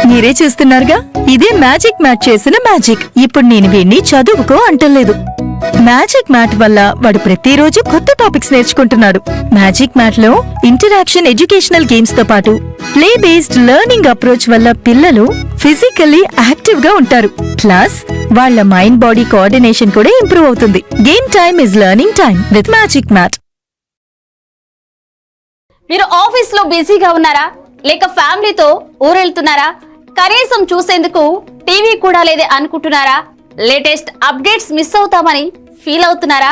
మీరే చూస్తున్నారుగా, ఇదే మ్యాజిక్ మ్యాట్ చేసిన మ్యాజిక్. ఇప్పుడు నేను వీణ్ణి చదువుకో అంటలేదు. మ్యాజిక్ మ్యాట్ వల్ల వాడు ప్రతిరోజు కొత్త టాపిక్స్ నేర్చుకుంటున్నాడు. మ్యాజిక్ మ్యాట్ లో ఇంటరాక్షన్ ఎడ్యుకేషనల్ గేమ్స్ తో పాటు ప్లే బేస్డ్ లెర్నింగ్ అప్రోచ్ వల్ల పిల్లలు ఫిజికల్లీ యాక్టివ్ గా ఉంటారు. ప్లస్ వాళ్ళ మైండ్ బాడీ కోఆర్డినేషన్ కూడా ఇంప్రూవ్ అవుతుంది. Game time is learning time with magic mat. మీరు ఆఫీస్ లో బిజీగా ఉన్నారా, లేక ఫ్యామిలీతో ఊరెళ్తున్నారా, కనీసం చూసేందుకు టీవీ కూడా లేదే అనుకుంటున్నారా, లేటెస్ట్ అప్డేట్స్ మిస్ అవుతామని ఫీల్ అవుతున్నారా?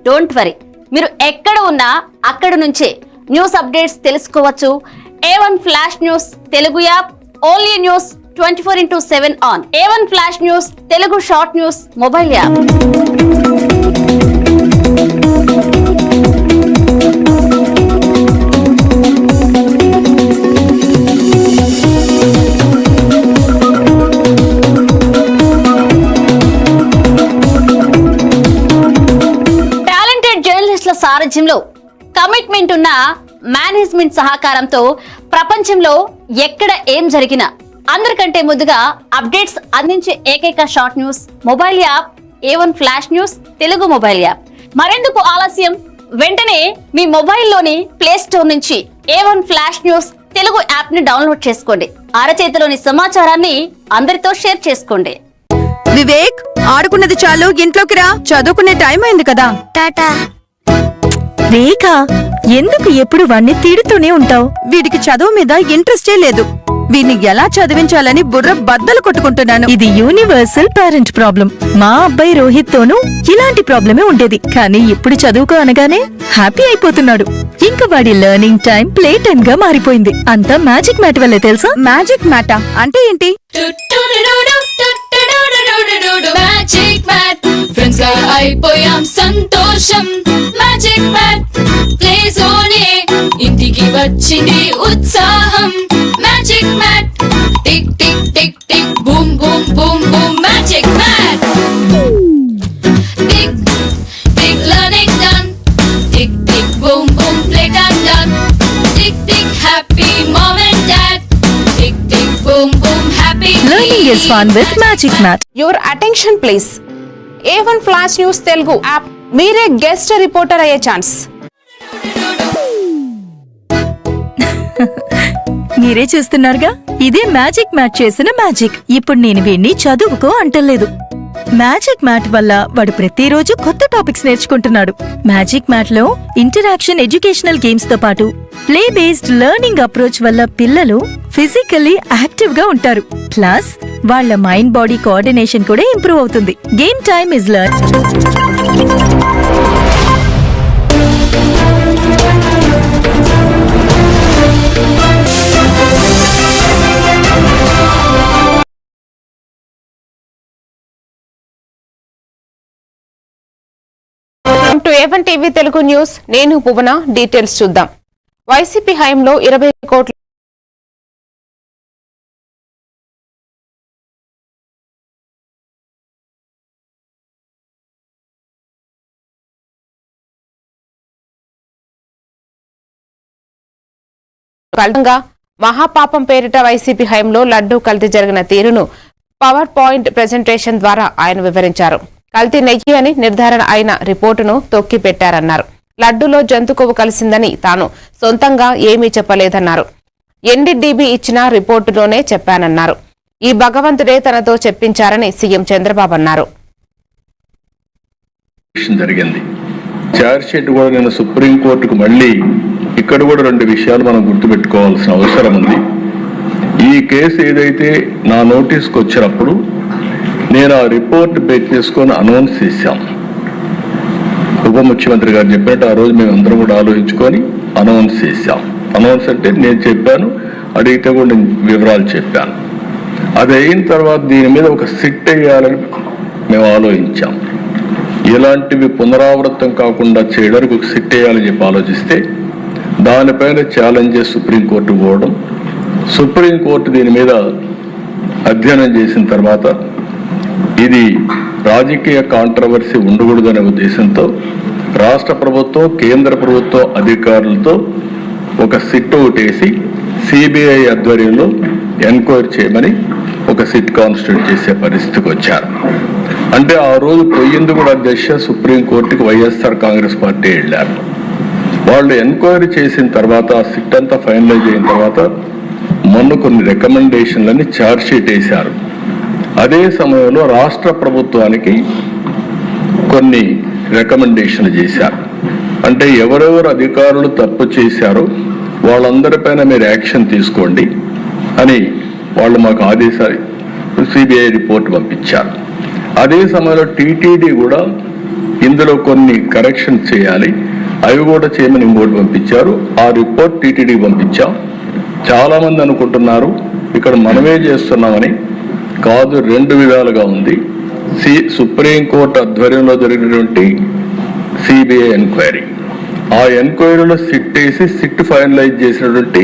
డోంట్ వరీ, మీరు ఎక్కడ ఉన్నా అక్కడ నుంచే న్యూస్ అప్డేట్స్ తెలుసుకోవచ్చు. A1 flash news Telugu app, only news 24/7 on. A1 flash news Telugu short news mobile app. సారథ్యంలో కమిట్మెంట్ ఉన్న మేనేజ్మెంట్ సహకారంతో ప్రపంచంలో ఎక్కడ ఏం జరిగినా అందరికంటే ముందుగా అప్డేట్స్ అందించే ఏకైక short news mobile app A1 flash news Telugu mobile app. మరెందుకు ఆలస్యం, వెంటనే మీ మొబైల్లోని ప్లే స్టోర్ నుంచి A1 flash news Telugu app ని డౌన్లోడ్ చేసుకోండి. అరచేతిలోని సమాచారాన్ని అందరితో షేర్ చేసుకోండి. వివేక్, ఆడుకున్నది చాలు, ఇంట్లోకి రా, చదువుకునే టైం అయింది కదా. టాటా. రేఖ, ఎందుకు ఎప్పుడు వాణ్ణి తిడుతూనే ఉంటావు? వీడికి చదువు మీద ఇంట్రెస్టే లేదు. వీడిని ఎలా చదివించాలని బుర్ర బద్దలు కొట్టుకుంటున్నాను. ఇది యూనివర్సల్ పేరెంట్ ప్రాబ్లం. మా అబ్బాయి రోహిత్ తోనూ ఇలాంటి ప్రాబ్లమే ఉండేది, కానీ ఇప్పుడు చదువుకో అనగానే హ్యాపీ అయిపోతున్నాడు. ఇంకా వాడి లెర్నింగ్ టైం ప్లే టైం గా మారిపోయింది. అంతా మ్యాజిక్ మ్యాట్ వల్లే తెలుసా? మ్యాజిక్ మ్యాటా అంటే ఏంటి? మ్యాజిక్ మ్యాట్ ఫ్రెండ్స్ గా అయిపోయాం సంతోషం. మ్యాజిక్ మ్యాట్ ప్లే జోనే ఇంటికి వచ్చింది ఉత్సాహం. Magic mat tick tick tick tick boom boom boom boom. Magic mat tick tick learning done. Tick tick boom boom play done done. Tick tick happy mom and dad. Tick tick boom boom happy. Learning is fun with Magic Mat. Your attention please. A1 flash news Telugu app. మీరే guest reporter అయ్యే chance. మీరే చూస్తున్నారుగా, ఇదే magic mat చేసిన magic. ఇప్పుడు నేను వీణ్ణి చదువుకో అంటలేదు. మ్యాజిక్ మ్యాట్ వల్ల వాడు ప్రతిరోజు కొత్త టాపిక్స్ నేర్చుకుంటున్నాడు. మ్యాజిక్ మ్యాట్ లో ఇంటరాక్షన్ ఎడ్యుకేషనల్ గేమ్స్ తో పాటు ప్లే బేస్డ్ లెర్నింగ్ అప్రోచ్ వల్ల పిల్లలు ఫిజికల్లీ యాక్టివ్ గా ఉంటారు. ప్లస్ వాళ్ళ మైండ్ బాడీ కోఆర్డినేషన్ కూడా ఇంప్రూవ్ అవుతుంది. Game time is learn. To A1 TV Telugu news. నేను భువన. డీటెయిల్స్ చూద్దాం. వైసీపీ హయాంలో 20 కోట్ల ఫలితంగా మహాపాపం పేరిట వైసీపీ హయాంలో లడ్డూ కల్తీ జరిగిన తీరును పవర్ పాయింట్ ప్రెజెంటేషన్ ద్వారా ఆయన వివరించారు. కల్తీ నెయ్యి అని నిర్ధారణ అయిన రిపోర్టును తొక్కిపెట్టారన్నారు. లడ్డూలో జంతు కొవ్వు కలిసిందని తాను సొంతంగా ఏమీ చెప్పలేదన్నారు. NDDB ఇచ్చిన రిపోర్టులోనే చెప్పానన్నారు. ఈ భగవంతుడే తనతో చెప్పించారని సీఎం చంద్రబాబు అన్నారు. జరిగింది చార్జ్ షీట్ కూడా నేను సుప్రీంకోర్టుకు మళ్ళీ ఇక్కడ కూడా 2 విషయాలు మనం గుర్తుపెట్టుకోవాల్సిన అవసరం ఉంది. ఈ కేసు ఏదైతే నా నోటీస్కి వచ్చినప్పుడు నేను ఆ రిపోర్ట్ బేస్ చేసుకొని అనౌన్స్ చేశాం. ఉప ముఖ్యమంత్రి గారు చెప్పినట్టు ఆ రోజు మేము అందరం కూడా ఆలోచించుకొని అనౌన్స్ చేశాం. అనౌన్స్ అంటే నేను చెప్పాను, అడిగితే కూడా నేను వివరాలు చెప్పాను. అది అయిన తర్వాత దీని మీద ఒక సిట్ వేయాలని మేము ఆలోచించాం. ఇలాంటివి పునరావృతం కాకుండా చేయడానికి ఒక సిట్ వేయాలని చెప్పి ఆలోచిస్తే దానిపైన ఛాలెంజెస్ సుప్రీంకోర్టు పోవడం, సుప్రీంకోర్టు దీని మీద అధ్యయనం చేసిన తర్వాత ఇది రాజకీయ కాంట్రవర్సీ ఉండకూడదనే ఉద్దేశంతో రాష్ట్ర ప్రభుత్వం కేంద్ర ప్రభుత్వం అధికారులతో ఒక సిట్ ఒకటేసి సిబిఐ ఆధ్వర్యంలో ఎంక్వైరీ చేయమని ఒక సిట్ కాన్స్టిట్యూట్ చేసే పరిస్థితికి వచ్చారు. అంటే ఆ రోజు పోయింది కూడా అధ్యక్ష సుప్రీంకోర్టుకి వైఎస్ఆర్ కాంగ్రెస్ పార్టీ వెళ్ళారు. వాళ్ళు ఎంక్వైరీ చేసిన తర్వాత ఆ సిట్ అంతా ఫైనలైజ్ అయిన తర్వాత మొన్న కొన్ని రికమెండేషన్లని ఛార్జ్ షీట్ వేశారు. అదే సమయంలో రాష్ట్ర ప్రభుత్వానికి కొన్ని రికమెండేషన్లు చేశారు. అంటే ఎవరెవరు అధికారులు తప్పు చేశారో వాళ్ళందరిపైన మీరు యాక్షన్ తీసుకోండి అని వాళ్ళు మాకు ఆదేశాలు సిబిఐ రిపోర్ట్ పంపించారు. అదే సమయంలో టీటీడీ కూడా ఇందులో కొన్ని కరెక్షన్స్ చేయాలి, అవి కూడా చేయమని ఇంకోటి పంపించారు. ఆ రిపోర్ట్ టీటీడీకి పంపించాం. చాలా మంది అనుకుంటున్నారు ఇక్కడ మనమే చేస్తున్నామని. కాదు, రెండు విధాలుగా ఉంది. సుప్రీంకోర్టు ఆధ్వర్యంలో జరిగినటువంటి సిబిఐ ఎంక్వైరీ, ఆ ఎంక్వైరీలో సిట్ వేసి సిట్ ఫైనలైజ్ చేసినటువంటి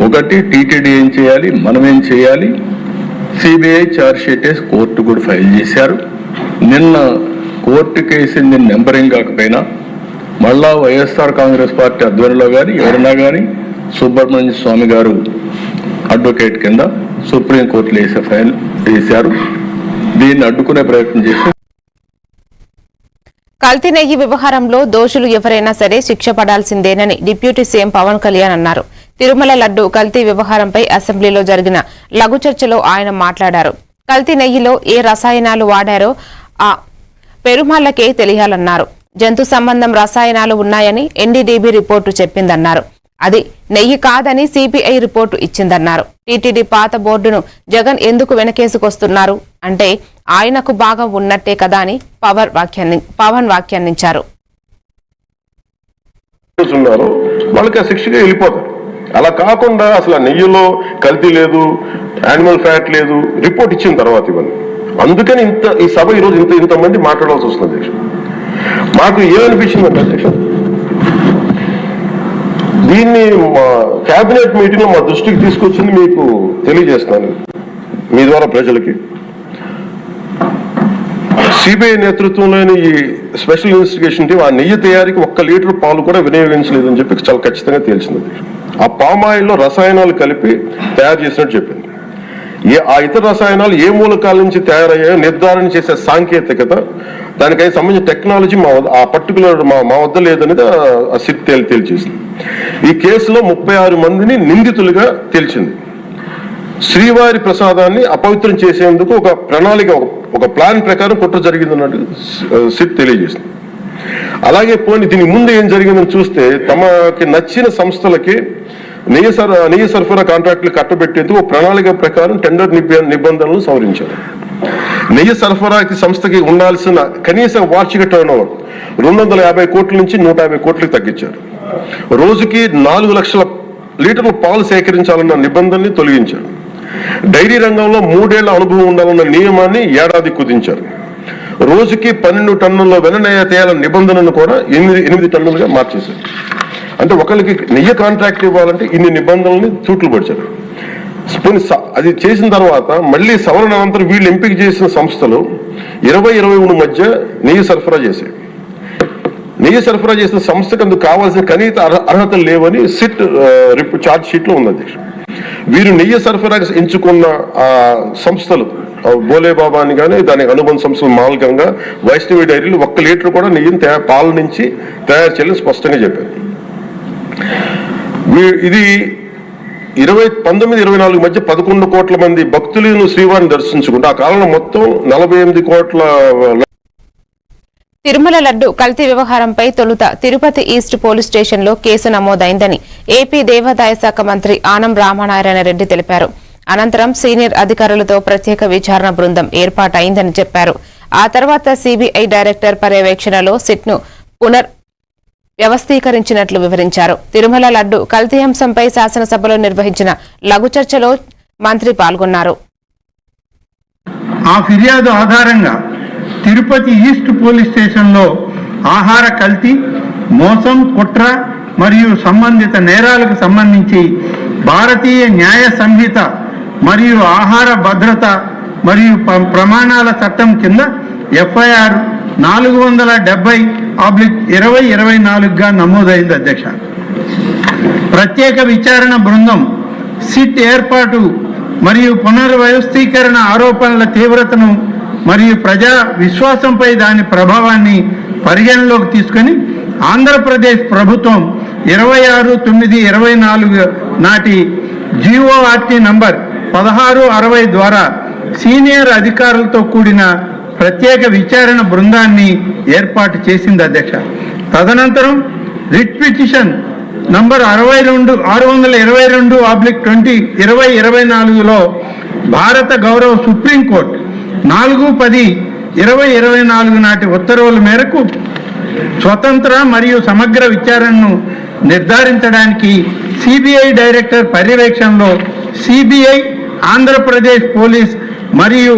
ఒకటి టీటీడీ ఏం చేయాలి, మనం ఏం చేయాలి, సిబిఐ ఛార్జ్ షీట్ వేసి కోర్టు కూడా ఫైల్ చేశారు. నిన్న కోర్టు కేసింది నెంబరింగ్ కాకపోయినా మళ్ళా వైఎస్ఆర్ కాంగ్రెస్ పార్టీ ఆధ్వర్యంలో కానీ ఎవరైనా కానీ సుబ్రహ్మణ్య స్వామి గారు అడ్వకేట్ కింద సుప్రీంకోర్టులో వేసే ఫైల్ వేశారు. దీన్ని అడ్డుకునే ప్రయత్నం చేసి కల్తీ నెయ్యి వ్యవహారంలో దోషులు ఎవరైనా సరే శిక్ష పడాల్సిందేనని డిప్యూటీ సీఎం పవన్ కళ్యాణ్ అన్నారు. తిరుమల లడ్డు కల్తీ వ్యవహారంపై అసెంబ్లీలో జరిగిన లఘు చర్చలో ఆయన మాట్లాడారు. కల్తీ నెయ్యిలో ఏ రసాయనాలు వాడారో ఆ పెరుమాళ్లకే తెలియాలన్నారు. జంతు సంబంధం రసాయనాలు ఉన్నాయని ఎన్డీడీబీ రిపోర్టు చెప్పిందన్నారు. అది నెయ్యి కాదని సిబిఐ రిపోర్టు ఇచ్చిందన్నారు. టీటీడీ పాత బోర్డును జగన్ ఎందుకు వెనకేసుకొస్తున్నారు అంటే ఆయనకు బాగా ఉన్నట్టే కదా అని పవన్ వ్యాఖ్యానించారు. వాళ్ళకి ఆ శిక్షగా వెళ్ళిపోతారు. అలా కాకుండా అసలు నెయ్యిలో కల్తీ లేదు, యానిమల్ ఫ్యాట్ లేదు, రిపోర్ట్ ఇచ్చిన తర్వాత ఇవన్నీ. అందుకని ఈ సభ ఈరోజు ఇంతమంది మాట్లాడాల్సి వస్తుంది అధ్యక్ష. మాకు ఏమనిపించిందంటే అధ్యక్ష, దీన్ని కేబినెట్ మీటింగ్ లో మా దృష్టికి తీసుకొచ్చింది మీకు తెలియజేస్తాను మీ ద్వారా ప్రజలకి. సిబిఐ నేతృత్వంలోని ఈ స్పెషల్ ఇన్వెస్టిగేషన్ టీం ఆ నెయ్యి తయారీకి 1 లీటర్ పాలు కూడా వినియోగించలేదని చెప్పి చాలా ఖచ్చితంగా తేల్చింది. ఆ పామాయిల్లో రసాయనాలు కలిపి తయారు చేసినట్టు చెప్పింది. ఆ ఇతర రసాయనాలు ఏ మూలకాల నుంచి తయారయ్యాయో నిర్ధారణ చేసే సాంకేతికత, దానికై సంబంధించిన టెక్నాలజీ ఆ పర్టికులర్ మా వద్ద లేదనేది ఆ సిట్ తేల్చేసింది. ఈ కేసులో 36 మందిని నిందితులుగా తేల్చింది. శ్రీవారి ప్రసాదాన్ని అపవిత్రం చేసేందుకు ఒక ప్రణాళిక, ఒక ప్లాన్ ప్రకారం కుట్ర జరిగిందన్నట్టు సిట్ తెలియజేసింది. అలాగే దీని ముందు ఏం జరిగిందని చూస్తే తమకి నచ్చిన సంస్థలకి నెయ్యి సరఫరా కాంట్రాక్టులు కట్టబెట్టేందుకు ఒక ప్రణాళిక ప్రకారం టెండర్ నిబంధనలు సవరించారు. నెయ్యి సరఫరాకి సంస్థకి ఉండాల్సిన కనీస వార్షిక టర్నోవర్ 250 కోట్ల నుంచి 150 కోట్లకు తగ్గించారు. రోజుకి 4 లక్షల లీటర్ల పాలు సేకరించాలన్న నిబంధనని తొలగించారు. డైరీ రంగంలో 3 ఏళ్ల అనుభవం ఉండాలన్న నియమాన్ని ఏడాది కుదించారు. రోజుకి 12 టన్నుల వెన్నెయ్య తేయాలన్న నిబంధనను కూడా 8 టన్నులుగా మార్చేశారు. అంటే ఒకరికి నెయ్యి కాంట్రాక్ట్ ఇవ్వాలంటే ఇన్ని నిబంధనల్ని తూట్లు పడిచారు. అది చేసిన తర్వాత మళ్ళీ సవరణ అనంతరం వీళ్ళు ఎంపిక చేసిన సంస్థలు 20-23 మధ్య నెయ్యి సరఫరా చేశాయి. నెయ్యి సరఫరా చేసిన సంస్థకు అందుకు కావాల్సిన కనీస అర్హతలు లేవని సిట్ ఛార్జ్ షీట్ లో ఉంది. వీరు నెయ్యి సరఫరా ఎంచుకున్న సంస్థలు బోలేబాబా అని కానీ దానికి అనుబంధ సంస్థలు మాల్గంగా, వైష్ణవి డైరీలు 1 లీటర్ కూడా నెయ్యిని పాల నుంచి తయారు చేయాలని స్పష్టంగా చెప్పారు. ఇది 19-24 మధ్య 11 కోట్ల మంది భక్తులను శ్రీవారిని దర్శించుకుంటే ఆ కాలంలో మొత్తం 48 కోట్ల. తిరుమల లడ్డు కల్తీ వ్యవహారంపై తొలుత తిరుపతి ఈస్ట్ పోలీస్ స్టేషన్లో కేసు నమోదైందని ఏపీ దేవాదాయ శాఖ మంత్రి ఆనం రామనారాయణ రెడ్డి తెలిపారు. అనంతరం సీనియర్ అధికారులతో ప్రత్యేక విచారణ బృందం ఏర్పాటైందని చెప్పారు. ఆ తర్వాత సిబిఐ డైరెక్టర్ పర్యవేక్షణలో సిట్ను వ్యవస్థీకరించినట్లు వివరించారు. తిరుమల లడ్డు కల్తీ అంశంపై శాసనసభలో నిర్వహించిన లఘు చర్చలో మంత్రి పాల్గొన్నారు. ఆ ఫిర్యాదు ఆధారంగా తిరుపతి ఈస్ట్ పోలీస్ స్టేషన్లో ఆహార కల్తీ, మోసం, కుట్ర మరియు సంబంధిత నేరాలకు సంబంధించి భారతీయ న్యాయ సంహిత మరియు ఆహార భద్రత మరియు ప్రమాణాల చట్టం కింద ఎఫ్ఐఆర్ 470/2024గా నమోదైంది అధ్యక్ష. ప్రత్యేక విచారణ బృందం సిట్ ఏర్పాటు మరియు పునర్వ్యవస్థీకరణ ఆరోపణల తీవ్రతను మరియు ప్రజా విశ్వాసంపై దాని ప్రభావాన్ని పరిగణలోకి తీసుకొని ఆంధ్రప్రదేశ్ ప్రభుత్వం 26/9/24 నాటి GORT నంబర్ 1660 ద్వారా సీనియర్ అధికారులతో కూడిన ప్రత్యేక విచారణ బృందాన్ని ఏర్పాటు చేసింది అధ్యక్ష. తదనంతరం రిట్ పిటిషన్ నంబర్ 622/2024లో భారత గౌరవ సుప్రీంకోర్టు 4/10/2024 నాటి ఉత్తర్వుల మేరకు స్వతంత్ర మరియు సమగ్ర విచారణను నిర్ధారించడానికి సిబిఐ డైరెక్టర్ పర్యవేక్షణలో సిబిఐ, ఆంధ్రప్రదేశ్ పోలీస్ మరియు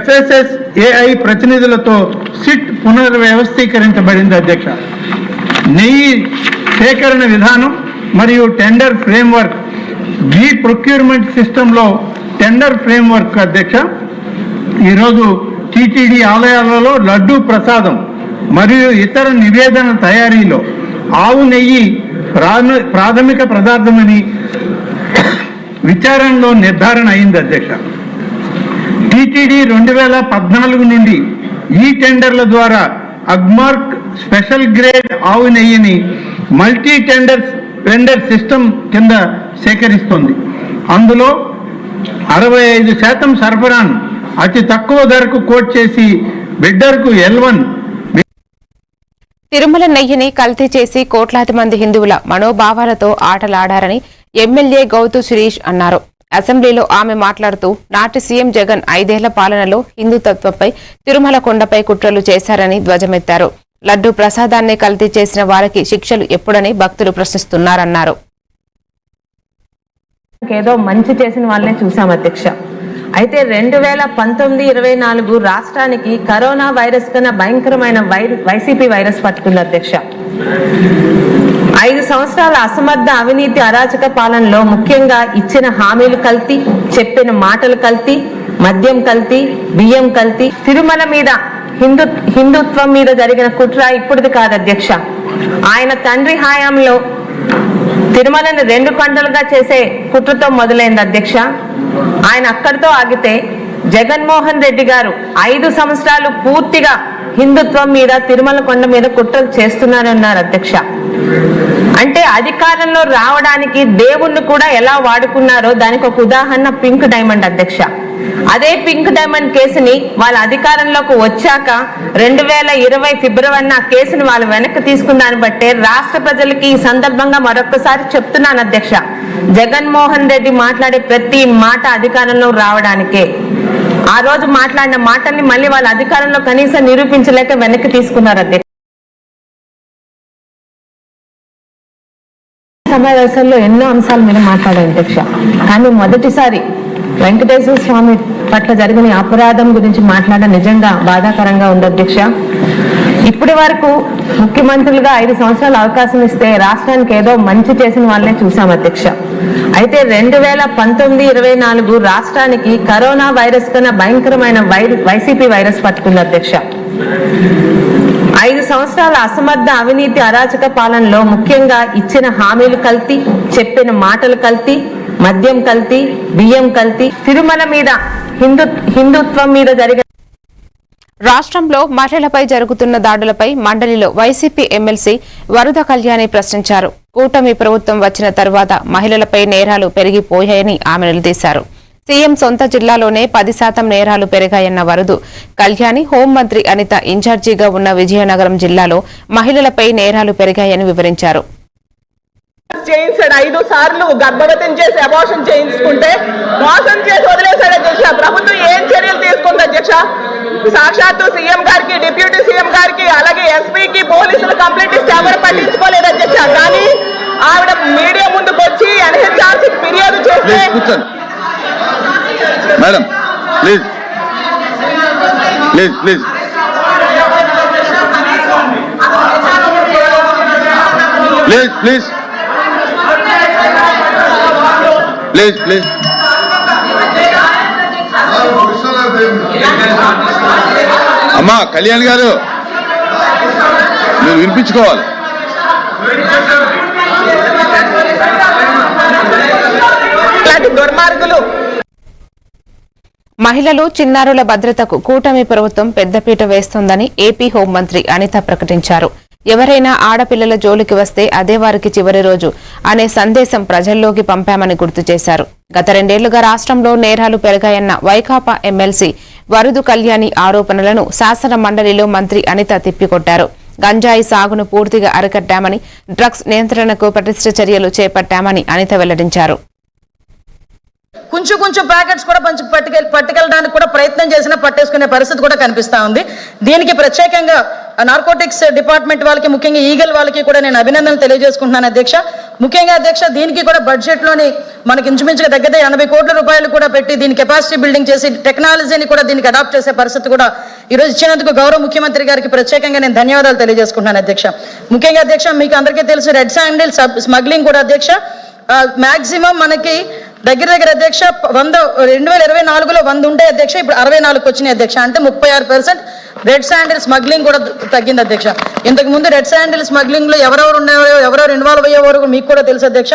FSSAI ప్రతినిధులతో సిట్ పునర్వ్యవస్థీకరించబడింది అధ్యక్ష. నెయ్యి సేకరణ విధానం మరియు టెండర్ ఫ్రేమ్వర్క్ ప్రొక్యూర్మెంట్ సిస్టంలో టెండర్ ఫ్రేమ్వర్క్ అధ్యక్ష. ఈరోజు టీటీడీ ఆలయాలలో లడ్డూ ప్రసాదం మరియు ఇతర నివేదన తయారీలో ఆవు నెయ్యి ప్రాథమిక పదార్థమని విచారణలో నిర్ధారణ అయింది అధ్యక్ష. టీటీడీ 2014 నుండి ఈ టెండర్ల ద్వారా అగ్మార్క్ స్పెషల్ గ్రేడ్ ఆవు నెయ్యిని మల్టీ టెండర్ సిస్టమ్ కింద సేకరిస్తుంది. అందులో 65% సరఫరాను అతి తక్కువ ధరకు కోట్ చేసి బిడ్డర్కు L1 తిరుమల నెయ్యిని కల్తీ చేసి కోట్లాది మంది హిందువుల మనోభావాలతో ఆటలాడారని ఎమ్మెల్యే గౌతు శిరీష్ అన్నారు. అసెంబ్లీలో ఆమె మాట్లాడుతూ నాటి సీఎం జగన్ 5 ఏళ్ల పాలనలో హిందుత్వంపై తిరుమల కొండపై కుట్రలు చేశారని ధ్వజమెత్తారు. లడ్డూ ప్రసాదాన్ని కల్తీ చేసిన వారికి శిక్షలు ఎప్పుడని భక్తులు ప్రశ్నిస్తున్నారన్నారు. ఏదో మంచి చేసిన వాళ్ళనే చూసాం అధ్యక్ష. అయితే 2019-24 రాష్ట్రానికి కరోనా వైరస్ కన్నా భయంకరమైన వైసీపీ వైరస్ పట్టుకుంది అధ్యక్ష. 5 సంవత్సరాల అసమర్థ అవినీతి అరాచక పాలనలో ముఖ్యంగా ఇచ్చిన హామీలు కల్తీ, చెప్పిన మాటలు కల్తీ, మద్యం కల్తీ, బియ్యం కల్తీ, తిరుమల మీద హిందుత్వం మీద జరిగిన కుట్ర ఇప్పుడుది కాదు అధ్యక్ష. ఆయన తండ్రి హయాంలో తిరుమలను 2 కొండలుగా చేసే కుట్రతో మొదలైంది అధ్యక్ష. ఆయన అక్కడితో ఆగితే జగన్మోహన్ రెడ్డి గారు 5 సంవత్సరాలు పూర్తిగా హిందుత్వం మీద తిరుమల కొండ మీద కుట్రలు చేస్తున్నారన్నారు అధ్యక్ష. అంటే అధికారంలో రావడానికి దేవుణ్ణి కూడా ఎలా వాడుకున్నారో దానికి ఒక ఉదాహరణ పింక్ డైమండ్ అధ్యక్ష. అదే పింక్ డైమండ్ కేసుని వాళ్ళ అధికారంలోకి వచ్చాక 2020 ఫిబ్రవరిన ఆ కేసుని వాళ్ళు వెనక్కి తీసుకున్న దాన్ని బట్టే రాష్ట్ర ప్రజలకి ఈ సందర్భంగా మరొకసారి చెప్తున్నాను అధ్యక్ష, జగన్మోహన్ రెడ్డి మాట్లాడే ప్రతి మాట అధికారంలో రావడానికే. ఆ రోజు మాట్లాడిన మాటల్ని మళ్ళీ వాళ్ళ అధికారంలో కనీసం నిరూపించలేక వెనక్కి తీసుకున్నారు అధ్యక్ష. సమావేశంలో ఎన్నో అంశాల మీద మాట్లాడారు అధ్యక్ష. కానీ మొదటిసారి వెంకటేశ్వర స్వామి పట్ల జరిగిన అపరాధం గురించి మాట్లాడడం నిజంగా బాధాకరంగా ఉంది అధ్యక్ష. ఇప్పటి వరకు ముఖ్యమంత్రులుగా 5 సంవత్సరాలు అవకాశం ఇస్తే రాష్ట్రానికి ఏదో మంచి చేసిన వాళ్ళనే చూసాం అధ్యక్ష. అయితే 2019-24 రాష్ట్రానికి కరోనా వైరస్ కన్నా భయంకరమైన వైసీపీ వైరస్ పట్టుకుంది అధ్యక్ష. 5 సంవత్సరాల అసమర్థ అవినీతి అరాచక పాలనలో ముఖ్యంగా ఇచ్చిన హామీలు కల్తీ, చెప్పిన మాటలు కల్తీ, మద్యం కల్తీ, బియ్యం కల్తీ, తిరుమల మీద హిందుత్వం మీద జరిగిన రాష్ట్రంలో మహిళలపై జరుగుతున్న దాడులపై మండలిలో వైసీపీ ఎమ్మెల్సీ వరద కళ్యాణి ప్రశ్నించారు. కూటమి ప్రభుత్వం వచ్చిన తర్వాత మహిళలపై నేరాలు పెరిగిపోయాయని ఆమె నిలదీశారు. సీఎం సొంత జిల్లాలోనే 10% నేరాలు పెరిగాయన్న వరదు కళ్యాణి హోంమంత్రి అనిత ఇన్ఛార్జిగా ఉన్న విజయనగరం జిల్లాలో మహిళలపై నేరాలు పెరిగాయని వివరించారు. చేయించాడు 5 సార్లు గర్భవతిని చేసి అబార్షన్ చేయించుకుంటే మోసం చేసి వదిలేశాడు అధ్యక్ష. ప్రభుత్వం ఏం చర్యలు తీసుకుంది అధ్యక్ష? సాక్షాత్తు సీఎం గారికి, డిప్యూటీ సీఎం గారికి, అలాగే ఎస్పీకి, పోలీసులు కంప్లైంట్ ఇస్తే ఎవరు పట్టించుకోలేదు అధ్యక్ష. కానీ ఆవిడ మీడియా ముందుకు వచ్చి ఎన్హెచ్ఆర్సీ ఫిర్యాదు చేస్తే madam please please please please please please please అమ్మా కళ్యాణ్ గారు మీరు వినిపించుకోవాలి. ఇలాంటి దుర్మార్గులు. మహిళలు, చిన్నారుల భద్రతకు కూటమి ప్రభుత్వం పెద్దపీట వేస్తోందని ఏపీ హోంమంత్రి అనిత ప్రకటించారు. ఎవరైనా ఆడపిల్లల జోలికి వస్తే అదే వారికి చివరి రోజు అనే సందేశం ప్రజల్లోకి పంపామని గుర్తు చేశారు. గత 2 ఏళ్లుగా రాష్ట్రంలో నేరాలు పెరిగాయన్న వైకాపా ఎమ్మెల్సీ వరుదు కళ్యాణి ఆరోపణలను శాసన మండలిలో మంత్రి అనిత తిప్పికొట్టారు. గంజాయి సాగును పూర్తిగా అరికట్టామని, డ్రగ్స్ నియంత్రణకు పటిష్ట చర్యలు చేపట్టామని అనిత వెల్లడించారు. కొంచెం ప్యాకెట్స్ కూడా పట్టుకెళ్ళడానికి కూడా ప్రయత్నం చేసినా పట్టేసుకునే పరిస్థితి కూడా కనిపిస్తా ఉంది. దీనికి ప్రత్యేకంగా నార్కోటిక్స్ డిపార్ట్మెంట్ వాళ్ళకి, ముఖ్యంగా ఈగల్ వాళ్ళకి కూడా నేను అభినందనలు తెలియజేసుకుంటున్నాను అధ్యక్ష. ముఖ్యంగా అధ్యక్ష, దీనికి కూడా బడ్జెట్ లోని మనకి ఇంచుమించుగా దగ్గర 80 కోట్ల రూపాయలు కూడా పెట్టి దీని కెపాసిటీ బిల్డింగ్ చేసి టెక్నాలజీని కూడా దీనికి అడాప్ట్ చేసే పరిస్థితి కూడా ఈ రోజు ఇచ్చినందుకు గౌరవ ముఖ్యమంత్రి గారికి ప్రత్యేకంగా నేను ధన్యవాదాలు తెలియజేసుకుంటున్నాను అధ్యక్ష. ముఖ్యంగా అధ్యక్ష, మీకు అందరికీ తెలుసు రెడ్ శాండిల్ స్మగ్లింగ్ కూడా అధ్యక్ష మాక్సిమం మనకి దగ్గర అధ్యక్ష 2024లో 100 ఉంటే అధ్యక్ష ఇప్పుడు 64కి వచ్చినాయి అధ్యక్ష. అంటే 36% రెడ్ శాండిల్ స్మగ్లింగ్ కూడా తగ్గింది అధ్యక్ష. ఇంతకు ముందు రెడ్ శాండిల్ స్మగ్లింగ్ లో ఎవరెవరు ఉన్నారో, ఎవరెవరు ఇన్వాల్వ్ అయ్యేవారు మీకు కూడా తెలుసు అధ్యక్ష.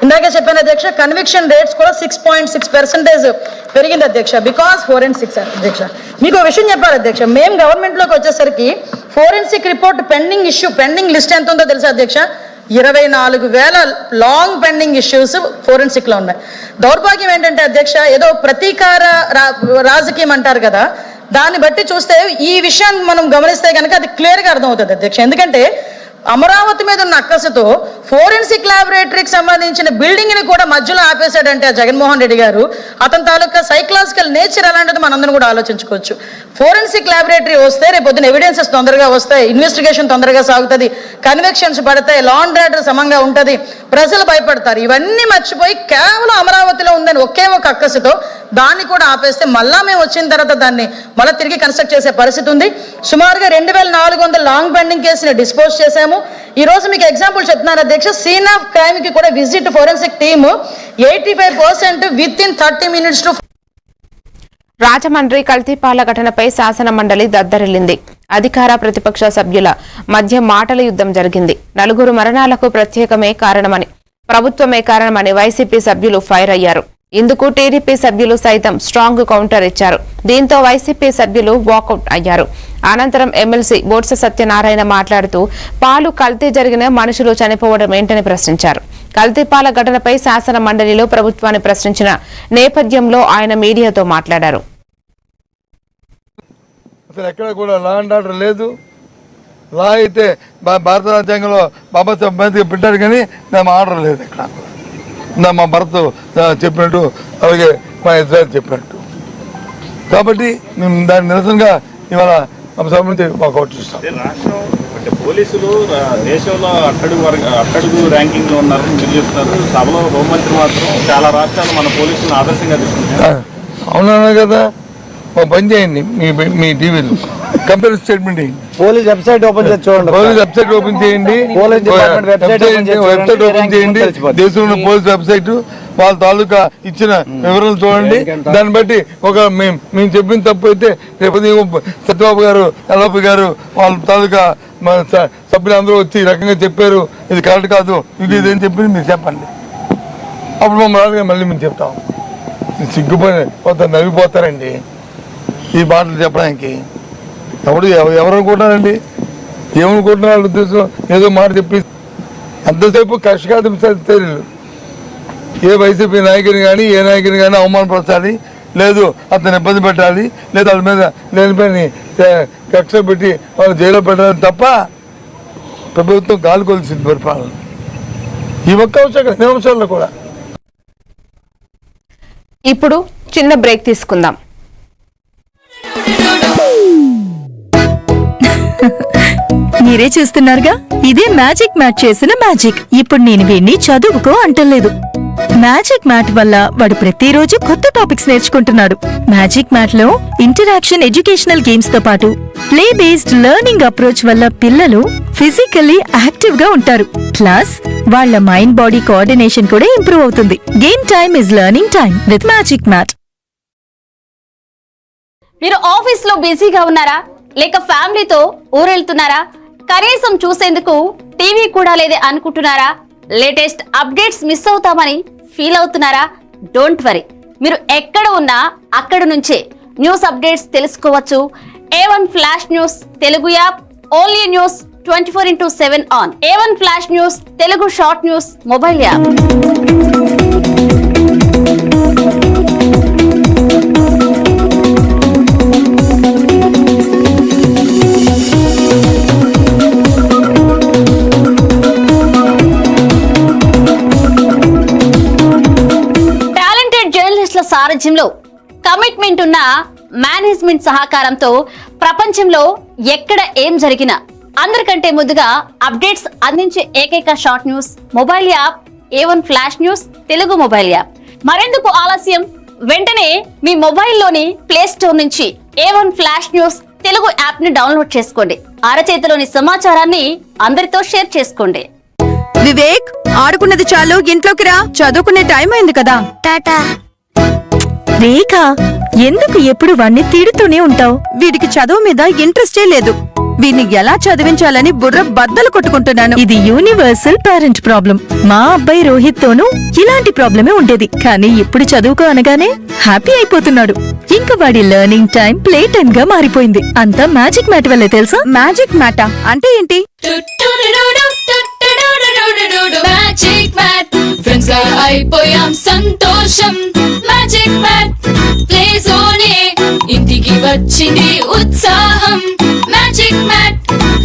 ఇందాకే చెప్పాను అధ్యక్ష, కన్విక్షన్ రేట్స్ కూడా 6.6% పెరిగింది అధ్యక్ష, బికాస్ ఫోరెన్సిక్స్ అధ్యక్ష. మీకు విషయం చెప్పాలి అధ్యక్ష, మేము గవర్నమెంట్ లోకి వచ్చేసరికి ఫోరెన్సిక్ రిపోర్ట్ పెండింగ్ లిస్ట్ ఎంత ఉందో తెలుసా అధ్యక్ష? 24,000 లాంగ్ పెండింగ్ ఇష్యూస్ ఫోరెన్సిక్ లో ఉన్నాయి. దౌర్భాగ్యం ఏంటంటే అధ్యక్ష, ఏదో ప్రతీకార రాజకీయం అంటారు కదా, దాన్ని బట్టి చూస్తే ఈ విషయాన్ని మనం గమనిస్తే కనుక అది క్లియర్ గా అర్థమవుతుంది అధ్యక్ష. ఎందుకంటే అమరావతి మీద ఉన్న అక్కసుతో ఫోరెన్సిక్ ల్యాబొరేటరీకి సంబంధించిన బిల్డింగ్ ని కూడా మధ్యలో ఆపేశాడంటే ఆ జగన్మోహన్ రెడ్డి గారు, అతని తాలూకా సైకలాజికల్ నేచర్ అలాంటిది మనందరం కూడా ఆలోచించుకోవచ్చు. ఫోరెన్సిక్ ల్యాబొరేటరీ వస్తే రేపు పొద్దున ఎవిడెన్సెస్ తొందరగా వస్తాయి, ఇన్వెస్టిగేషన్ తొందరగా సాగుతుంది, కన్విక్షన్స్ పడతాయి, లా అండ్ ఆర్డర్ సమంగా ఉంటుంది, ప్రజలు భయపడతారు. ఇవన్నీ మర్చిపోయి కేవలం అమరావతిలో ఉందని ఒకే ఒక అక్కసుతో దాన్ని కూడా ఆపేస్తే మళ్ళా మేము వచ్చిన తర్వాత దాన్ని మళ్ళీ తిరిగి కన్స్ట్రక్ట్ చేసే పరిస్థితి ఉంది. సుమారుగా 2,400 లాంగ్ పెండింగ్ కేసుని డిస్పోజ్ చేశాము. ఈ రోజు మీకు ఎగ్జాంపుల్ చెప్తున్నారు అధ్యక్ష, సీన్ ఆఫ్ క్రైమ్ కి కూడా visit forensic team 85% within 30 minutes to. Rajahmundry కల్తీపాల ఘటనపై శాసన మండలి దద్దరిల్లింది. అధికార ప్రతిపక్ష సభ్యుల మధ్య మాటల యుద్ధం జరిగింది. 4 మరణాలకు ప్రత్యేకమే కారణమని, ప్రభుత్వమే కారణమని వైసీపీ సభ్యులు ఫైర్ అయ్యారు. ఇందుకు టీడీపీ సభ్యులు సైతం స్ట్రాంగ్ కౌంటర్ ఇచ్చారు. దీంతో వైసీపీ సభ్యులు వాకౌట్ అయ్యారు. అనంతరం ఎమ్మెల్సీ బొత్స సత్యనారాయణ మాట్లాడుతూ పాలు కల్తీ జరిగిన మనుషులు చనిపోవడం ఏంటని ప్రశ్నించారు. కల్తీపాల ఘటనపై శాసన మండలిలో ప్రభుత్వాన్ని ప్రశ్నించిన నేపథ్యంలో ఆయన మీడియాతో మాట్లాడారు. అసలు ఎక్కడ కూడా లా అండ్ ఆర్డర్ లేదు. లా అయితే భారత రాజ్యాంగంలో బాబాసాహెబ్ అంబేద్కర్ పెట్టారు, కానీ మేము ఆర్డర్ లేదు. ఇక్కడ మా భరత్ చెప్పినట్టు, అలాగే మా ఇజ్రాయల్ చెప్పినట్టు. కాబట్టి మేము దాని నిరసనగా ఇవాళ వాకౌట్ చేస్తాం. పోలీసులు దేశంలో అట్టడుగు ర్యాంకింగ్ లో ఉన్నారని మీరు చెప్తారు. సభలో హోంమంత్రి మాత్రం చాలా రాష్ట్రాలు మన పోలీసులను ఆదర్శంగా తీసుకుంటారు. అవునా కదా, మా పని చేయండి, మీ టీవీలో కంపేర్ స్టేట్మెంట్ చేయండి. పోలీస్ వెబ్సైట్ ఓపెన్ చేసి చూడండి. పోలీస్ వెబ్సైట్ ఓపెన్ చేయండి, వెబ్సైట్ ఓపెన్ చేయండి. దేశంలో పోలీస్ వెబ్సైట్ వాళ్ళ తాలూకా ఇచ్చిన వివరాలు చూడండి. దాన్ని బట్టి మేము చెప్పిన తప్పు అయితే రేపు సత్యబాబు గారు, ఎల్లాపి గారు, వాళ్ళ తాలూకా సభ్యులందరూ వచ్చి ఈ రకంగా చెప్పారు, ఇది కరెక్ట్ కాదు, ఇదేం చెప్పింది మీరు చెప్పండి. అప్పుడు మమ్మల్ని మళ్ళీ మేము చెప్తాం. సిగ్గుపోయి నవ్విపోతారండి ఈ మాటలు చెప్పడానికి. ఎవరు అనుకుంటున్నారండి, ఏమనుకుంటున్నారు వాళ్ళ ఉద్దేశం? ఏదో మాట చెప్పి అంతసేపు కష్టకాదు చర్యలు. ఏ వైసీపీ నాయకుని కానీ ఏ నాయకుని కానీ అవమానపరచాలి, లేదు అతను ఇబ్బంది పెట్టాలి, లేదా వాళ్ళ మీద లేనిపోయి కక్ష పెట్టి వాళ్ళు జైల్లో పెట్టాలి తప్ప ప్రభుత్వం గాలి కొలిసింది పరిపాలన ఈ ఒక్క నిమిషాల్లో కూడా. ఇప్పుడు చిన్న బ్రేక్ తీసుకుందాం. మీరే చూస్తున్నారుగా, ఇదే మ్యాజిక్ మ్యాట్ చేసిన మ్యాజిక్. ఇప్పుడు నేను వీణ్ణి చదువుకో అంటలేదు. మ్యాజిక్ మ్యాట్ వల్ల వాడు ప్రతిరోజు కొత్త టాపిక్స్ నేర్చుకుంటున్నాడు. మ్యాజిక్ మ్యాట్ లో ఇంటరాక్షన్ ఎడ్యుకేషనల్ గేమ్స్ తో పాటు ప్లే బేస్డ్ లెర్నింగ్ అప్రోచ్ వల్ల పిల్లలు ఫిజికల్లీ యాక్టివ్ గా ఉంటారు. ప్లస్ వాళ్ళ మైండ్ బాడీ కోఆర్డినేషన్ కూడా ఇంప్రూవ్ అవుతుంది. Game time is learning time with magic mat. మీరు ఆఫీస్ లో బిజీగా ఉన్నారా, లేక ఫ్యామిలీతో ఊరెళ్తున్నారా? కనీసం చూసేందుకు టీవీ కూడా లేదే అనుకుంటున్నారా? లేటెస్ట్ అప్డేట్స్ మిస్ అవుతామని ఫీల్ అవుతున్నారా? డోంట్ వరీ, మీరు ఎక్కడ ఉన్నా అక్కడ నుంచే న్యూస్ అప్డేట్స్ తెలుసుకోవచ్చు. A1 flash news Telugu app, only news 24/7 on. A1 flash news Telugu short news mobile app. Talented జర్నలిస్టుల సారథ్యంలో కమిట్మెంట్ ఉన్న మేనేజ్మెంట్ సహకారంతో ప్రపంచంలో ఎక్కడ ఏం జరిగినా అందరికంటే ముందుగా అప్డేట్స్ అందించే ఏకైక short news mobile app A1 flash news Telugu mobile app. మరెందుకు ఆలస్యం? వెంటనే మీ మొబైల్లోని ప్లే స్టోర్ నుంచి A1 flash news Telugu app ని డౌన్లోడ్ చేసుకోండి. అరచేతిలోని సమాచారాన్ని అందరితో షేర్ చేసుకోండి. వివేక్, ఆడుకున్నది చాలు, ఇంట్లోకి రా, చదువుకునే టైం అయింది కదా. టాటా. రేఖ, ఎందుకు ఎప్పుడు వాణ్ణి తిడుతూనే ఉంటావు? వీడికి చదువు మీద ఇంట్రెస్టే లేదు. వీడిని ఎలా చదివించాలని బుర్ర బద్దలు కొట్టుకుంటున్నాను. ఇది యూనివర్సల్ పేరెంట్ ప్రాబ్లం. మా అబ్బాయి రోహిత్ తోనూ ఇలాంటి ప్రాబ్లమే ఉండేది, కానీ ఇప్పుడు చదువుకో అనగానే హ్యాపీ అయిపోతున్నాడు. ఇంకా వాడి లెర్నింగ్ టైం ప్లే టైం గా మారిపోయింది. అంతా మ్యాజిక్ మ్యాట్ వల్లే తెలుసా? మ్యాజిక్ మ్యాటా అంటే ఏంటి? మ్యాజిక్ మ్యాట్ ఫ్రెండ్స్ గా అయిపోయాం సంతోషం. మ్యాజిక్ మ్యాట్ ప్లే జోనే ఇంటికి వచ్చింది ఉత్సాహం. Magic mat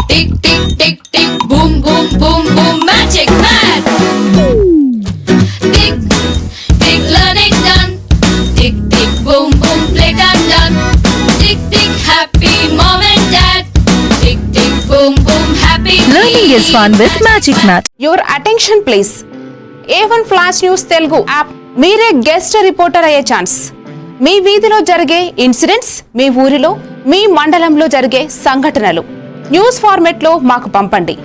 tick tick tick tick boom boom boom boom. Magic mat tick tick learning done. Tick tick boom boom play time done. Tick tick happy mom and dad. Tick tick boom boom happy Learning is fun with Magic Mat. Your attention please. A1 flash news Telugu app. మీరే guest reporter అయ్యే chance. మీ వీధిలో జరిగే incidents, మీ ఊరిలో, మీ మండలంలో జరిగే సంఘటనలు news format లో మాకు పంపండి.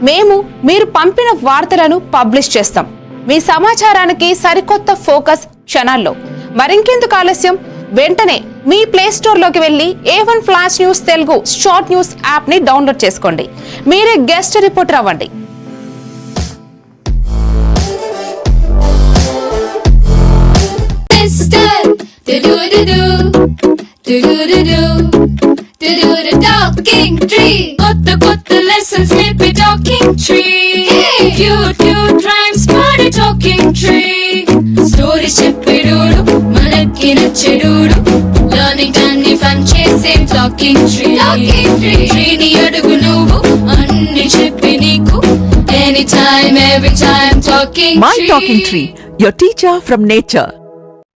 మేము మీరు పంపిన వార్తలను పబ్లిష్ చేస్తాం. మీ సమాచారానికి సరికొత్త ఫోకస్ క్షణాల్లో. మరింకెందుకు ఆలస్యం? వెంటనే మీ ప్లే స్టోర్ లోకి వెళ్లి A1 flash news Telugu short news app ని డౌన్లోడ్ చేసుకోండి. మీరే గెస్ట్ రిపోర్టర్ అవ్వండి. టాకింగ్ ట్రీ కొత్త కొత్త లెసన్స్ నేర్పే talking tree. Cute cute rhymes పాడే టాకింగ్ ట్రీ. స్టోరీ చెప్పేడోడు మనకి నచ్చేడోడు. లర్నింగ్ అన్ని ఫన్ చేసే టాకింగ్ ట్రీ. ట్రీని అడుగు నువ్వు అన్ని చెప్పి నీకు. Any time every time talking My Talking Tree, your teacher from nature.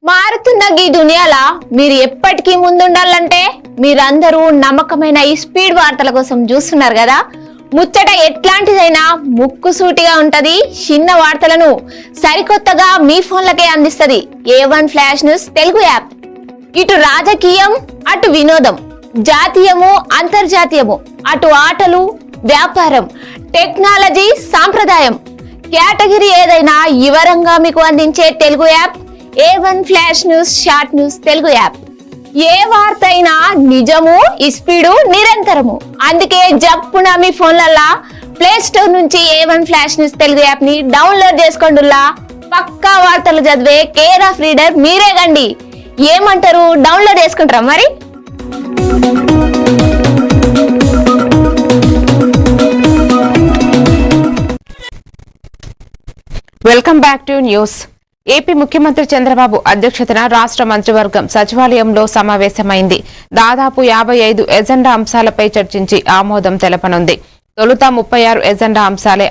మారుతున్న ఈ దునియాలా మీరు ఎప్పటికీ ముందుండాలంటే మీరందరూ నమ్మకమైన ఈ స్పీడ్ వార్తల కోసం చూస్తున్నారు కదా. ముచ్చట ఎట్లాంటిదైనా ముక్కుసూటిగా ఉంటది. చిన్న వార్తలను సరికొత్తగా మీ ఫోన్లకే అందిస్తది A1 flash news Telugu app. ఇటు రాజకీయం, అటు వినోదం, జాతీయము, అంతర్జాతీయము, అటు ఆటలు, వ్యాపారం, టెక్నాలజీ, సాంప్రదాయం, కేటగిరీ ఏదైనా వివరంగా మీకు అందించే Telugu app A1 flash news short news Telugu app. ఏ వార్త అయినా నిజము, స్పీడు, నిరంతరము. అందుకే జప్పున మీ ఫోన్లల్లా ప్లే స్టోర్ నుంచి A1 flash news Telugu app ని డౌన్లోడ్ చేసుకోండుల్లా. పక్కా వార్తలు చదివే కేర్ ఆఫ్ రీడర్ మీరే గండి. ఏమంటారు? డౌన్లోడ్ చేసుకుంటారా మరి? Welcome back to news. AP ముఖ్యమంత్రి చంద్రబాబు అధ్యక్షతన రాష్ట్ర మంత్రివర్గం సచివాలయంలో సమావేశమైంది. దాదాపు 55 ఎజెండా అంశాలపై చర్చించి ఆమోదం తెలపనుంది. తొలుత 36 ఎజెండా అంశాలే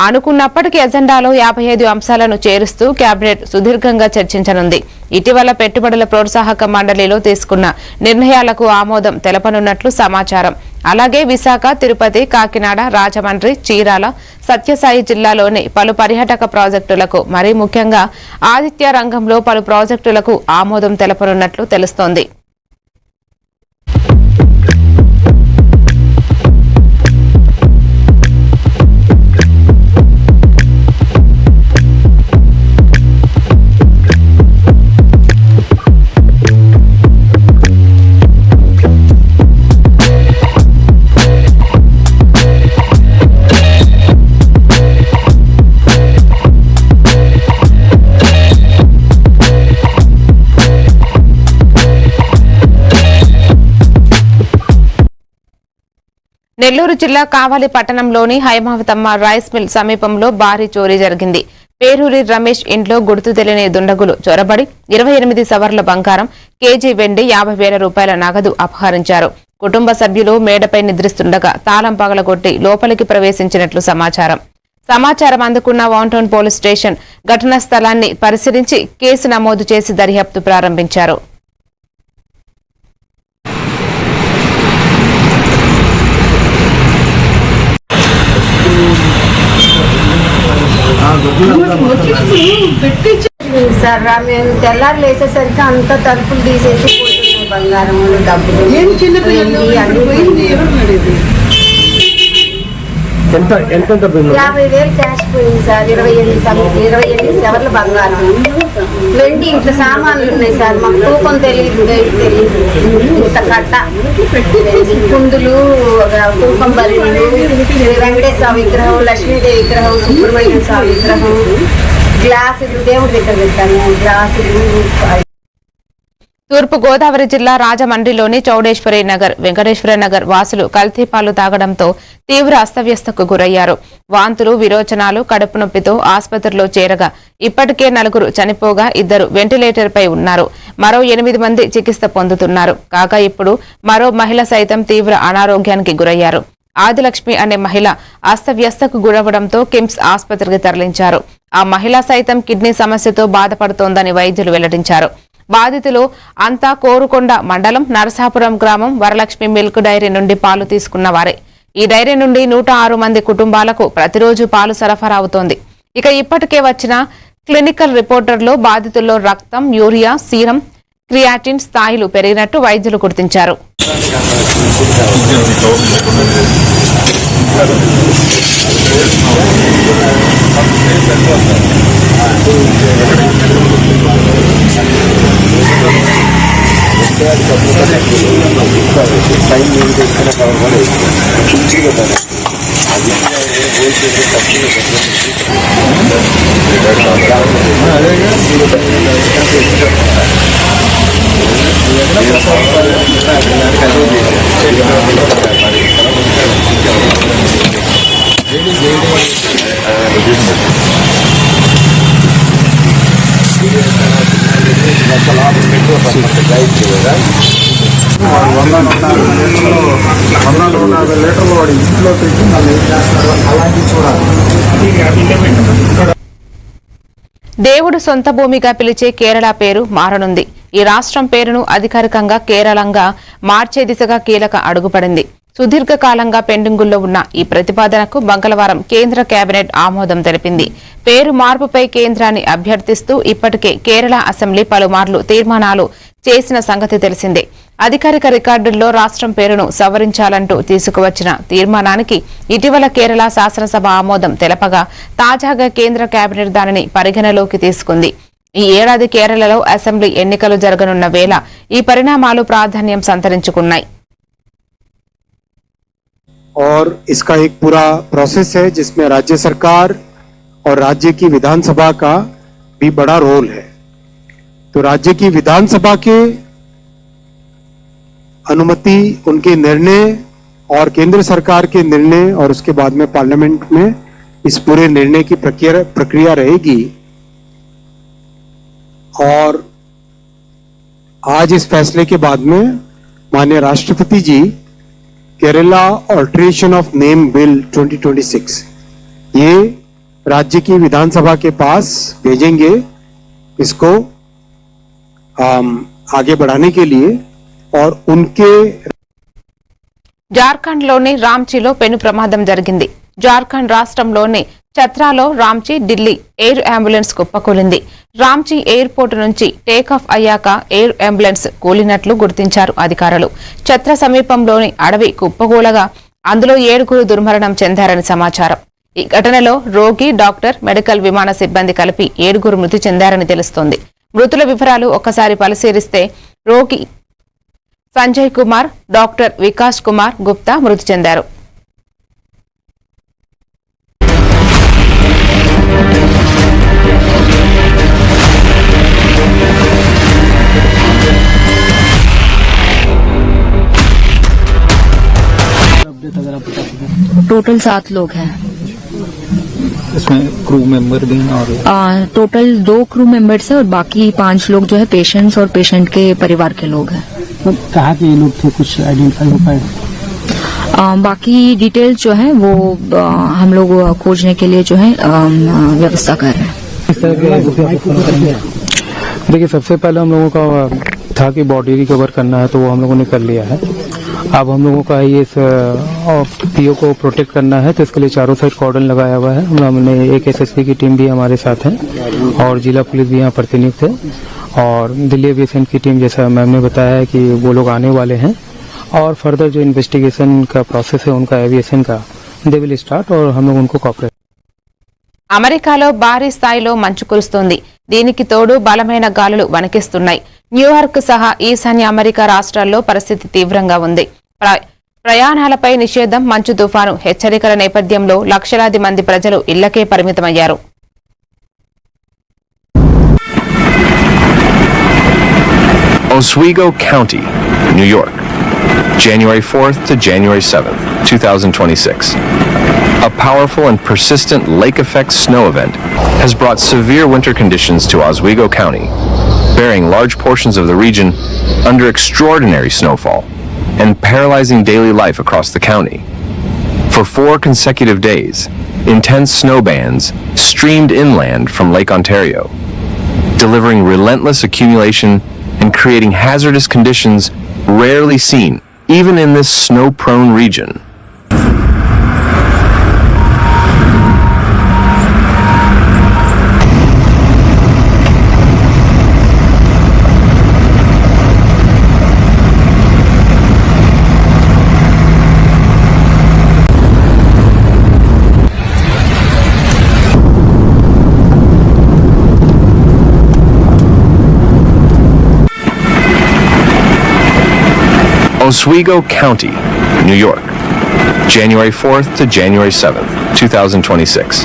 అనుకున్నప్పటికీ ఎజెండాలో 55 అంశాలను చేరుస్తూ కేబినెట్ సుదీర్ఘంగా చర్చించనుంది. ఇటీవల పెట్టుబడుల ప్రోత్సాహక మండలిలో తీసుకున్న నిర్ణయాలకు ఆమోదం తెలపనున్నట్లు సమాచారం. అలాగే విశాఖ, తిరుపతి, కాకినాడ, రాజమండ్రి, చీరాల, సత్యసాయి జిల్లాలోని పలు పర్యాటక ప్రాజెక్టులకు, మరీ ముఖ్యంగా ఆతిథ్య రంగంలో పలు ప్రాజెక్టులకు ఆమోదం తెలపనున్నట్లు తెలుస్తోంది. నెల్లూరు జిల్లా కావలి పట్టణంలోని హైమావతమ్మ రైస్ మిల్ సమీపంలో భారీ చోరీ జరిగింది. పేరూరి రమేష్ ఇంట్లో గుర్తు తెలియని దుండగులు చొరబడి 28 సవర్ల బంగారం, కేజీ వెండి, 50,000 రూపాయల నగదు అపహరించారు. కుటుంబ సభ్యులు మేడపై నిద్రిస్తుండగా తాళం పగలగొట్టి లోపలికి ప్రవేశించినట్లు సమాచారం అందుకున్న వాంటౌన్ పోలీస్ స్టేషన్ ఘటనా స్థలాన్ని పరిశీలించి కేసు నమోదు చేసి దర్యాప్తు ప్రారంభించారు. సార్ మేము తెల్లారు లేసేసరికి అంతా తలుపులు తీసేసి పోతున్నాయి, బంగారం డబ్బులు ఎంత 50,000 క్యాష్ పోయింది సార్. 28 సవర్ల బంగారం, వెండి, ఇంత సామాన్లు ఉన్నాయి సార్. మాకు తూకం తెలియదు, ఇంత కట్ట, కుందులు, తూకం బరిలు, వెంకటేశ్వర విగ్రహం, లక్ష్మీదేవి విగ్రహం, సుబ్రహ్మణ్య స్వామి విగ్రహం, గ్లాసులు, దేవుడి దగ్గర పెట్టాను గ్లాసులు. తూర్పు గోదావరి జిల్లా రాజమండ్రిలోని చౌడేశ్వరి నగర్, వెంకటేశ్వర నగర్ వాసులు కల్తీ పాలు తాగడంతో తీవ్ర అస్తవ్యస్తకు గురయ్యారు. వాంతులు, విరోచనాలు, కడుపు నొప్పితో ఆసుపత్రిలో చేరగా ఇప్పటికే 4 చనిపోగా 2 వెంటిలేటర్పై ఉన్నారు. మరో 8 మంది చికిత్స పొందుతున్నారు. కాగా ఇప్పుడు మరో మహిళ సైతం తీవ్ర అనారోగ్యానికి గురయ్యారు. ఆదిలక్ష్మి అనే మహిళ అస్తవ్యస్తకు గురవడంతో కిమ్స్ ఆసుపత్రికి తరలించారు. ఆ మహిళ సైతం కిడ్నీ సమస్యతో బాధపడుతోందని వైద్యులు వెల్లడించారు. బాధితులు అంతా కోరుకొండ మండలం నరసాపురం గ్రామం వరలక్ష్మి మిల్క్ డైరీ నుండి పాలు తీసుకున్న వారే. ఈ డైరీ నుండి 106 మంది కుటుంబాలకు ప్రతిరోజు పాలు సరఫరా అవుతోంది. ఇక ఇప్పటికే వచ్చిన క్లినికల్ రిపోర్టర్లో బాధితుల్లో రక్తం, యూరియా, సీరం, క్రియాటిన్ స్థాయిలు పెరిగినట్టు వైద్యులు గుర్తించారు. దేవుడు సొంత భూమిగా పిలిచే కేరళ పేరు మారనుంది. ఈ రాష్ట్రం పేరును అధికారికంగా కేరళంగా మార్చే దిశగా కీలక అడుగుపడింది. సుదీర్ఘకాలంగా పెండింగుల్లో ఉన్న ఈ ప్రతిపాదనకు మంగళవారం కేంద్ర కేబినెట్ ఆమోదం తెలిపింది. పేరు మార్పుపై కేంద్రాన్ని అభ్యర్థిస్తూ ఇప్పటికే కేరళ అసెంబ్లీ పలుమార్లు తీర్మానాలు చేసిన సంగతి తెలిసిందే. అధికారిక రికార్డుల్లో రాష్ట్రం పేరును సవరించాలంటూ తీసుకువచ్చిన తీర్మానానికి ఇటీవల కేరళ శాసనసభ ఆమోదం తెలపగా తాజాగా కేంద్ర కేబినెట్ దానిని పరిగణలోకి తీసుకుంది. ఈ ఏడాది కేరళలో అసెంబ్లీ ఎన్నికలు జరగనున్న వేళ ఈ పరిణామాలు ప్రాధాన్యం సంతరించుకున్నాయి. और इसका एक पूरा प्रोसेस है जिसमें राज्य सरकार और राज्य की विधानसभा का भी बड़ा रोल है. तो राज्य की विधानसभा के अनुमति, उनके निर्णय और केंद्र सरकार के निर्णय और उसके बाद में पार्लियामेंट में इस पूरे निर्णय की प्रक्रिया रहेगी. और आज इस फैसले के बाद में माननीय राष्ट्रपति ji Kerala alteration of name bill 2026 ये राज्य की विधानसभा के पास भेजेंगे इसको आगे बढ़ाने के लिए. और उनके జార్ఖండ్లోని రాంచీలో పెను ప్రమాదం జరిగింది. జార్ఖండ్ రాష్ట్రంలోని ఛత్రాలో రాంచీ ఢిల్లీ ఎయిర్ అంబులెన్స్ కుప్పకూలింది. రాంచీ ఎయిర్పోర్టు నుంచి టేకాఫ్ అయ్యాక ఎయిర్ అంబులెన్స్ కూలినట్లు గుర్తించారు అధికారులు. ఛత్ర సమీపంలోని అడవి కుప్పకూలగా అందులో 7 దుర్మరణం చెందారని సమాచారం. ఈ ఘటనలో రోగి, డాక్టర్, మెడికల్ విమాన సిబ్బంది కలిపి 7 మృతి చెందారని తెలుస్తోంది. మృతుల వివరాలు ఒక్కసారి పరిశీలిస్తే రోగి సంజయ్ కుమార్, డాక్టర్ వికాస్ కుమార్ గుప్తా మృతి చెందారు. अगर आप टोटल 7 लोग हैं। इसमें क्रू मेंबर भी हैं और टोटल 2 क्रू मेंबर्स है और बाकी 5 लोग जो है पेशेंट्स और पेशेंट के परिवार के लोग हैं। कहाँ के ये लोग थे, कुछ आइडेंटिफाई हो पाए? बाकी डिटेल्स जो है वो हम लोग खोजने के लिए जो है व्यवस्था कर रहे हैं। देखिए, सबसे पहले हम लोगों का था कि बॉडी रिकवर करना है, तो वो हम लोगों ने कर लिया है। अब हम लोगों का ये पीओ को प्रोटेक्ट करना है, तो इसके लिए चारों साइड कॉर्डन लगाया हुआ है। हमने एक एसएसपी की टीम भी हमारे साथ है और जिला पुलिस भी यहाँ प्रतिनियुक्त है और दिल्ली एविएशन की टीम, जैसा मैम ने बताया है कि वो लोग आने वाले हैं और फर्दर जो इन्वेस्टिगेशन का प्रोसेस है उनका एविएशन का దే విల్ స్టార్ట్ और हम लोग उनको कोऑपरेट। అమెరికాలో భారీ స్థాయిలో మంచు కురుస్తోంది. దీనికి తోడు బలమైన గాలులు వణికిస్తున్నాయి. న్యూయార్క్ సహా ఈశాన్య అమెరికా రాష్ట్రాల్లో పరిస్థితి తీవ్రంగా ఉంది. ప్రయాణాలపై నిషేధం, మంచు తుఫాను హెచ్చరికల నేపథ్యంలో లక్షలాది మంది ప్రజలు ఇళ్లకే పరిమితమయ్యారు. Oswego County, New York, January 4th to January 7th, 2026. A powerful and persistent lake-effect snow event has brought severe winter conditions to Oswego County, burying large portions of the region under extraordinary snowfall and paralyzing daily life across the county. For 4 consecutive days, intense snow bands streamed inland from Lake Ontario, delivering relentless accumulation and creating hazardous conditions rarely seen even in this snow-prone region. Oswego County, New York, January 4th to January 7th, 2026.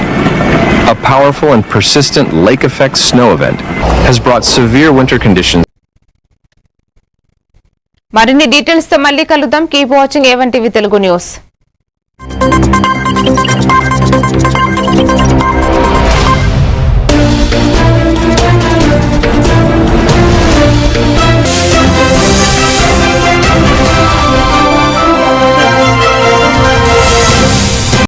A powerful and persistent lake-effect snow event has brought severe winter conditions. మరిన్ని details తో మళ్ళీ కలుద్దాం. Keep watching A1 TV Telugu news.